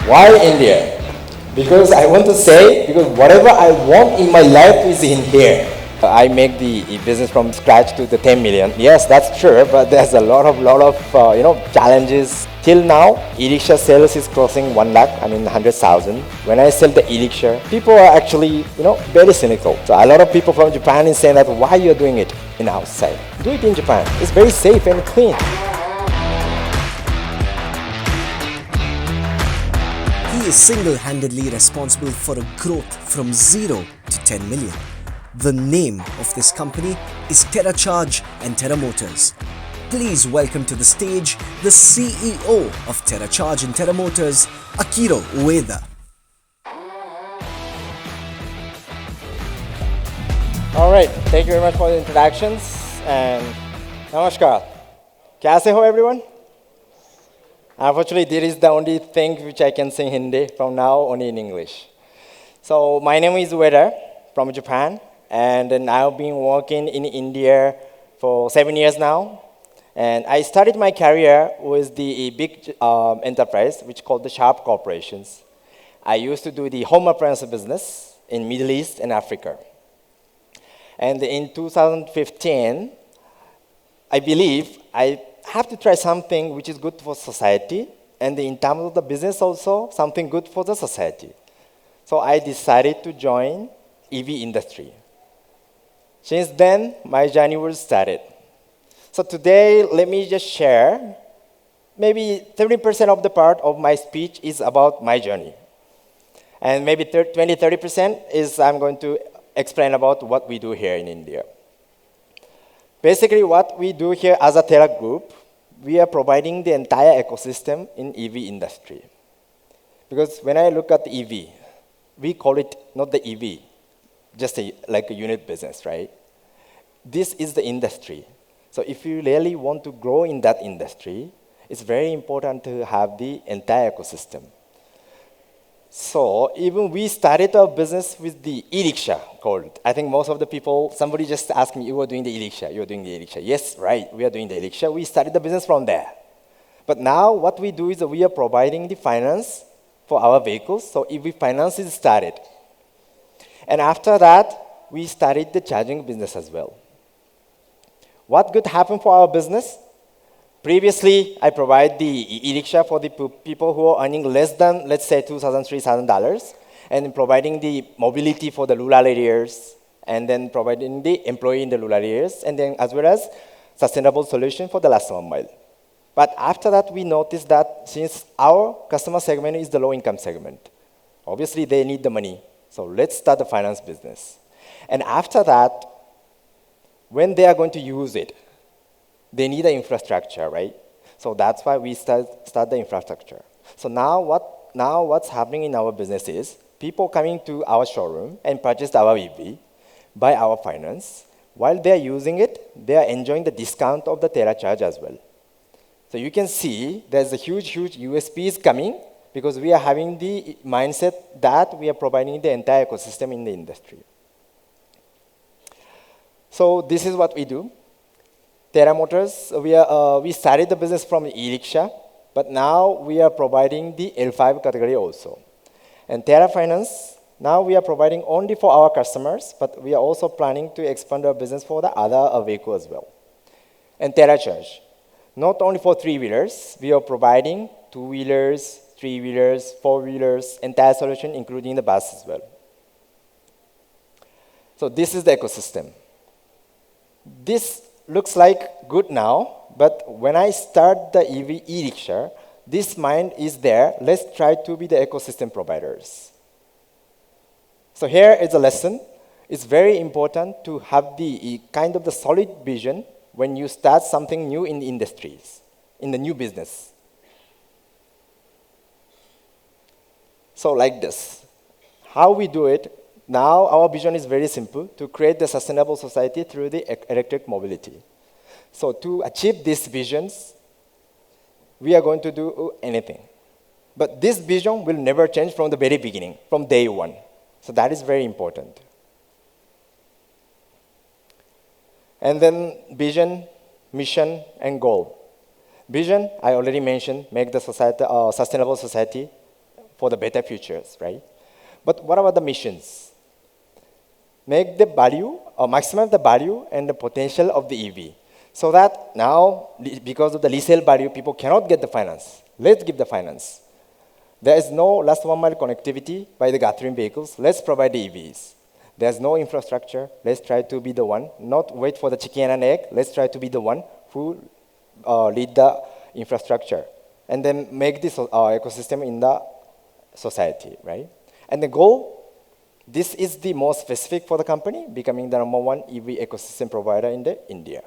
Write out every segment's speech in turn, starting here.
Why India? Because I want to say, because whatever I want in my life is in here. I make the business from scratch to the 10 million. Yes, that's true, but there's a lot of challenges. Till now, e-rickshaw sales is crossing 1 lakh, 100,000. When I sell the e-rickshaw, people are actually, very cynical. So a lot of people from Japan is saying that why you're doing it in outside? Do it in Japan. It's very safe and clean. He is single-handedly responsible for a growth from 0 to 10 million. The name of this company is Terra Charge and Terra Motors. Please welcome to the stage the CEO of Terra Charge and Terra Motors, Akihiro Ueda. All right, thank you very much for the introductions and namaskar. Kaise ho everyone? Unfortunately, this is the only thing which I can say in Hindi from now only in English. So my name is Ueda from Japan, and then I've been working in India for 7 years now. And I started my career with the big enterprise, which called the Sharp Corporations. I used to do the home appliance business in Middle East and Africa. And in 2015, I believe I have to try something which is good for society, and in terms of the business also, something good for the society. So I decided to join EV industry. Since then, my journey was started. So today, let me just share, maybe 30% of the part of my speech is about my journey. And maybe 20-30% is I'm going to explain about what we do here in India. Basically, what we do here as a Terra group, we are providing the entire ecosystem in EV industry. Because when I look at the EV, we call it not the EV, just like a unit business, right? This is the industry. So if you really want to grow in that industry, it's very important to have the entire ecosystem. So even we started our business with the e-rickshaw called. I think most of the people, somebody just asked me, you are doing the e-rickshaw, you're doing the e-rickshaw. Yes, right, we are doing the e-rickshaw. We started the business from there. But now what we do is that we are providing the finance for our vehicles. So EV finance is started. And after that, we started the charging business as well. What could happen for our business? Previously, I provide the e-rickshaw for the people who are earning less than, let's say, $2,000, $3,000, and providing the mobility for the rural areas, and then providing the employee in the rural areas, and then as well as sustainable solution for the last 1 mile. But after that, we noticed that since our customer segment is the low-income segment, obviously they need the money. So let's start the finance business. And after that, when they are going to use it, they need the infrastructure, right? So that's why we start the infrastructure. So now what's happening in our business is people coming to our showroom and purchase our EV, buy our finance. While they're using it, they are enjoying the discount of the Terra Charge as well. So you can see there's a huge USPs coming because we are having the mindset that we are providing the entire ecosystem in the industry. So this is what we do. Terra Motors, we started the business from e-rickshaw, but now we are providing the L5 category also. And Terra Finance, now we are providing only for our customers, but we are also planning to expand our business for the other vehicle as well. And Terra Charge, not only for three-wheelers, we are providing two-wheelers, three-wheelers, four-wheelers, entire solution, including the bus as well. So this is the ecosystem. This looks like good now, but when I start the EV e-rickshaw, this mind is there. Let's try to be the ecosystem providers. So here is a lesson. It's very important to have the kind of the solid vision when you start something new in the industries, in the new business. So like this. How we do it, now our vision is very simple, to create the sustainable society through the electric mobility. So to achieve these visions, we are going to do anything. But this vision will never change from the very beginning, from day one. So that is very important. And then vision, mission, and goal. Vision, I already mentioned, make the society, sustainable society for the better futures, right? But what about the missions? Make the value, or maximize the value and the potential of the EV. So that now, because of the resale value, people cannot get the finance. Let's give the finance. There is no last 1 mile connectivity by the gathering vehicles. Let's provide the EVs. There's no infrastructure. Let's try to be the one. Not wait for the chicken and egg. Let's try to be the one who lead the infrastructure. And then make this ecosystem in the society, right? And the goal, this is the most specific for the company, becoming the #1 EV ecosystem provider in India.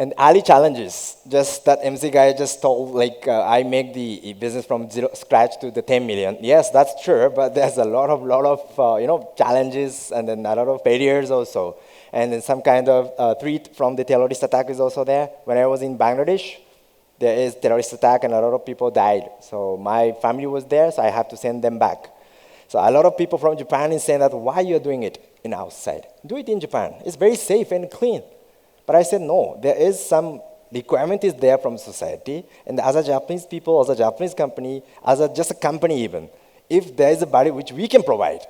And early challenges, just that MC guy just told, like, I make the business from scratch to the 10 million. Yes, that's true, but there's a lot of challenges and then a lot of barriers also. And then some kind of threat from the terrorist attack is also there. When I was in Bangladesh, there is terrorist attack and a lot of people died. So my family was there, so I have to send them back. So a lot of people from Japan is saying that, why you're doing it in outside? Do it in Japan. It's very safe and clean. But I said, no, there is some requirement is there from society, and as a Japanese people, as a Japanese company, as just a company even, if there is a value which we can provide,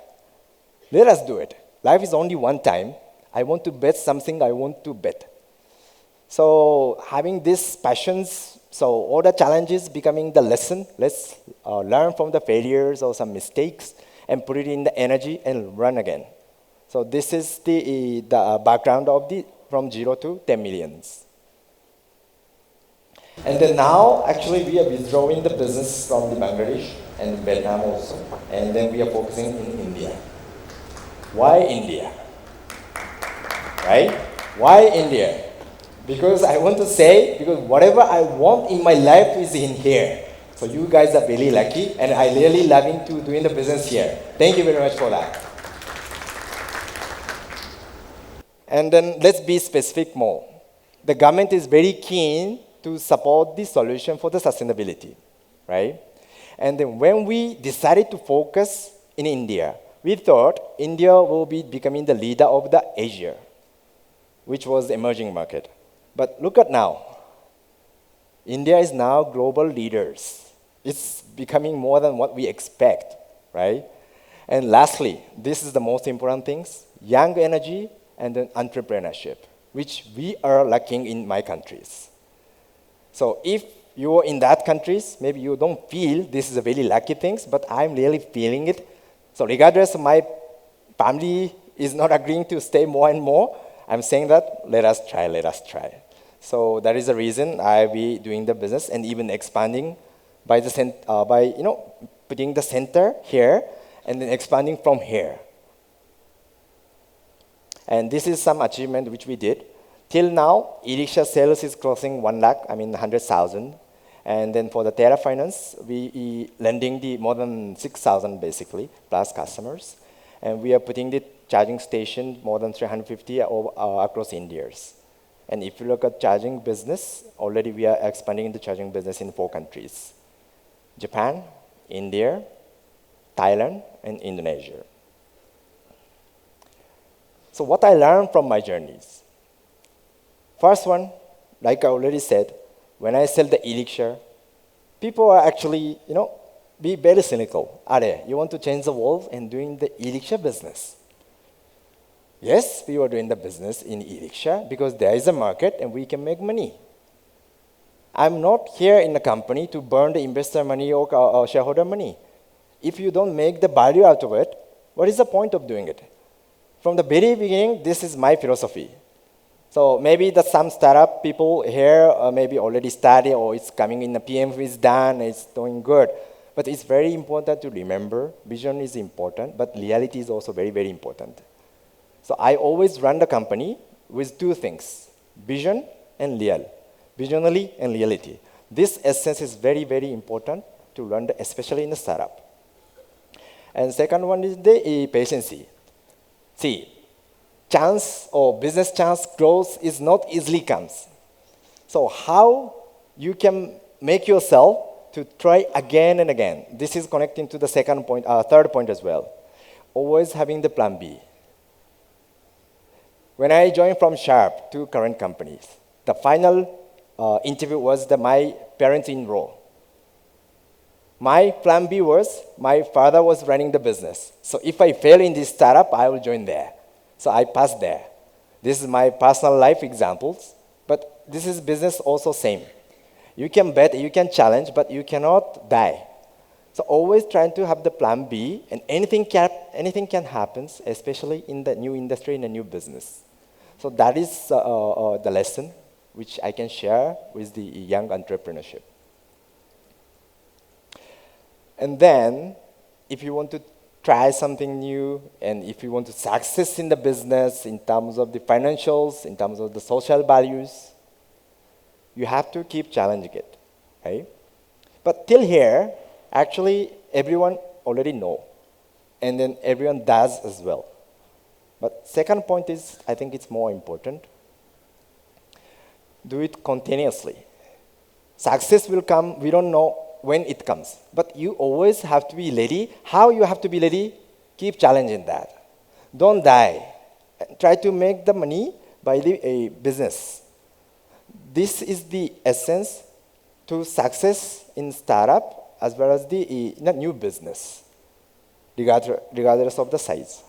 let us do it. Life is only one time. I want to bet something I want to bet. So having these passions, so all the challenges becoming the lesson, let's learn from the failures or some mistakes and put it in the energy and run again. So this is the background of from 0 to 10 millions. And then now, actually, we are withdrawing the business from the Bangladesh and Vietnam also. And then we are focusing in India. Why India? Right? Why India? Because I want to say, because whatever I want in my life is in here. So you guys are really lucky, and I really loving to doing the business here. Thank you very much for that. And then let's be specific more. The government is very keen to support the solution for the sustainability, right? And then when we decided to focus in India, we thought India will be becoming the leader of the Asia, which was the emerging market. But look at now. India is now global leaders. It's becoming more than what we expect, right? And lastly, this is the most important things, young energy and then entrepreneurship, which we are lacking in my countries. So if you're in that countries, maybe you don't feel this is a very lucky thing, but I'm really feeling it. So regardless of my family is not agreeing to stay more and more, I'm saying that let us try, let us try. So that is the reason I'll be doing the business and even expanding by putting the center here and then expanding from here. And this is some achievement which we did. Till now, e-rickshaw sales is crossing 1 lakh, 100,000. And then for the Terra Finance, we lending the more than 6,000 basically, plus customers. And we are putting the charging station more than 350 across India. And if you look at charging business, already we are expanding the charging business in 4 countries. Japan, India, Thailand, and Indonesia. So what I learned from my journeys. First one, like I already said, when I sell the e-rickshaw, people are actually, be very cynical. Are you want to change the world and doing the e-rickshaw business? Yes, we are doing the business in e-rickshaw because there is a market and we can make money. I'm not here in the company to burn the investor money or shareholder money. If you don't make the value out of it, what is the point of doing it? From the very beginning, this is my philosophy. So maybe some startup people here maybe already started or it's coming in the PM is done, it's doing good. But it's very important to remember, vision is important, but reality is also very, very important. So I always run the company with 2 things, vision and real, visionally and reality. This essence is very, very important to run, especially in the startup. And second one is the patience. See, chance or business chance growth is not easily comes. So how you can make yourself to try again and again. This is connecting to the third point as well. Always having the plan B. When I joined from Sharp to current companies, the final interview was my parents-in-law. My plan B was my father was running the business. So if I fail in this startup, I will join there. So I passed there. This is my personal life examples, but this is business also same. You can bet, you can challenge, but you cannot die. So always trying to have the plan B, and anything can happen, especially in the new industry, in a new business. So that is the lesson which I can share with the young entrepreneurship. And then, if you want to try something new, and if you want to success in the business, in terms of the financials, in terms of the social values, you have to keep challenging it, right? But till here, actually, everyone already know, and then everyone does as well. But second point is, I think it's more important. Do it continuously. Success will come, we don't know when it comes, but you always have to be ready. How you have to be ready? Keep challenging that. Don't die. Try to make the money by the business. This is the essence to success in startup as well as the new business, regardless of the size.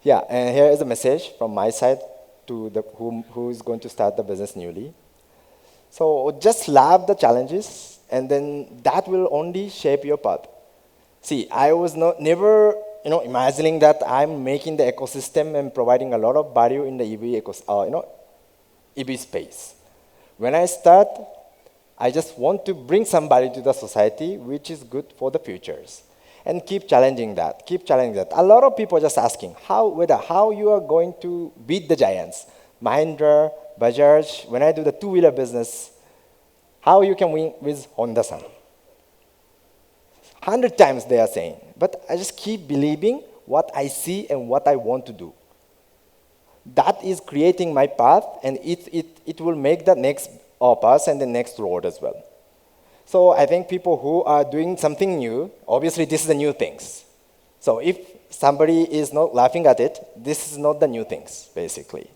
Yeah, and here is a message from my side to who is going to start the business newly. So just love the challenges, and then that will only shape your path. See, I was never imagining that I'm making the ecosystem and providing a lot of value in the EV space. When I start, I just want to bring some value to the society, which is good for the futures. And keep challenging that, keep challenging that. A lot of people are just asking, how you are going to beat the giants? Mahindra, Bajaj, when I do the two-wheeler business, how you can win with Honda-san? 100 times they are saying, but I just keep believing what I see and what I want to do. That is creating my path, and it will make the next path and the next road as well. So I think people who are doing something new, obviously this is the new things. So if somebody is not laughing at it, this is not the new things, basically.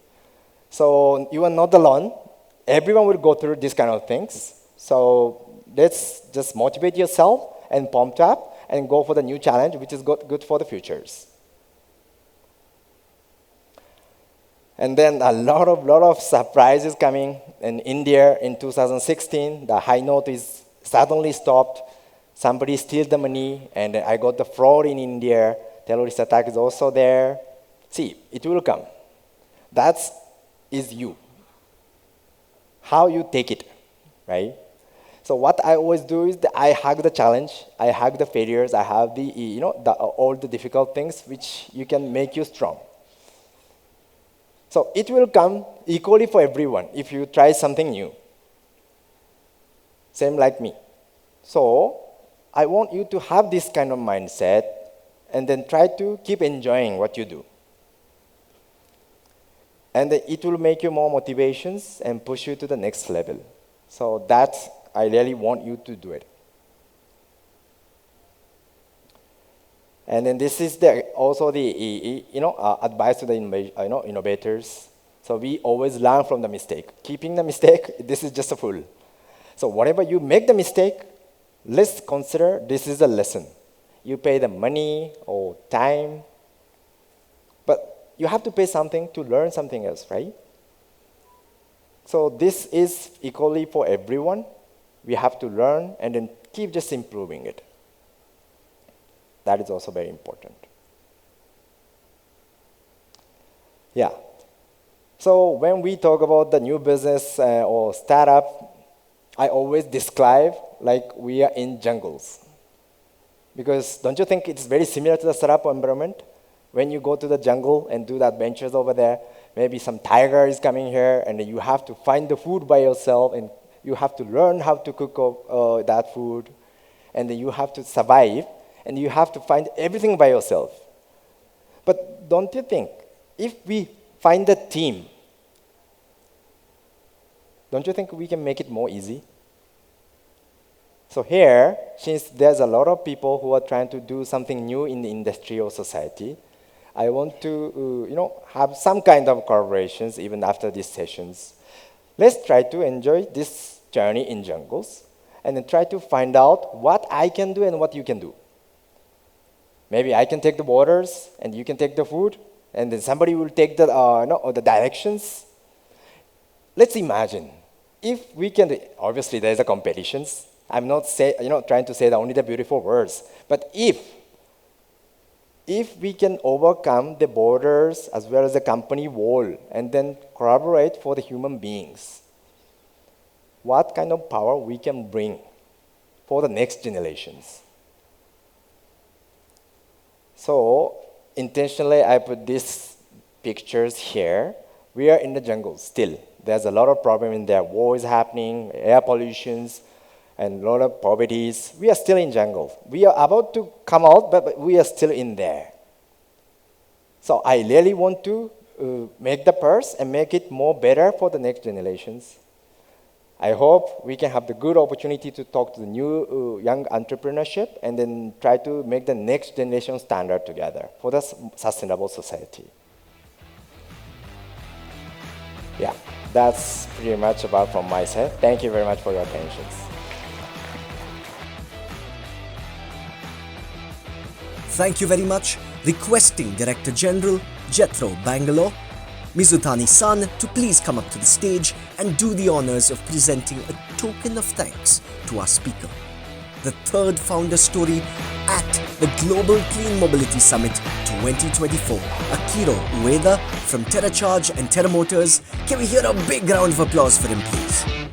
So you are not alone. Everyone will go through these kind of things. So let's just motivate yourself and pumped up and go for the new challenge, which is good for the futures. And then a lot of surprises coming in India in 2016. The high note is suddenly stopped. Somebody steal the money, and I got the fraud in India. Terrorist attack is also there. See, it will come. That is you. How you take it, right? So what I always do is that I hug the challenge, I hug the failures, I have the all the difficult things which you can make you strong. So it will come equally for everyone if you try something new. Same like me. So I want you to have this kind of mindset and then try to keep enjoying what you do. And it will make you more motivations and push you to the next level. So that's, I really want you to do it. And then this is also the advice to the innovators. So we always learn from the mistake. Keeping the mistake, this is just a fool. So whenever you make the mistake, let's consider this is a lesson. You pay the money or time, but you have to pay something to learn something else, right? So this is equally for everyone. We have to learn and then keep just improving it. That is also very important. Yeah. So when we talk about the new business or startup, I always describe like we are in jungles. Because don't you think it's very similar to the startup environment? When you go to the jungle and do the adventures over there, maybe some tiger is coming here, and then you have to find the food by yourself, and you have to learn how to cook that food, and then you have to survive, and you have to find everything by yourself. But don't you think, if we find a team, don't you think we can make it more easy? So here, since there's a lot of people who are trying to do something new in the industry or society, I want to have some kind of collaborations even after these sessions. Let's try to enjoy this journey in jungles and then try to find out what I can do and what you can do. Maybe I can take the waters and you can take the food, and then somebody will take the, the directions. Let's imagine if we can, obviously there's a competitions. I'm not trying to say only the beautiful words, but if we can overcome the borders as well as the company wall and then collaborate for the human beings, what kind of power we can bring for the next generations. So intentionally, I put these pictures here. We are in the jungle still. There's a lot of problem in there. War is happening, air pollutions, and a lot of poverties. We are still in jungle. We are about to come out, but we are still in there. So I really want to make the purse and make it more better for the next generations. I hope we can have the good opportunity to talk to the new young entrepreneurship and then try to make the next generation standard together for the sustainable society. Yeah, that's pretty much about from my side. Thank you very much for your attention. Thank you very much. Requesting Director General Jethro Bangalore, Mizutani-san, to please come up to the stage and do the honors of presenting a token of thanks to our speaker. The third founder story at the Global Clean Mobility Summit 2024, Akihiro Ueda from Terra and Terra Motors. Can we hear a big round of applause for him, please?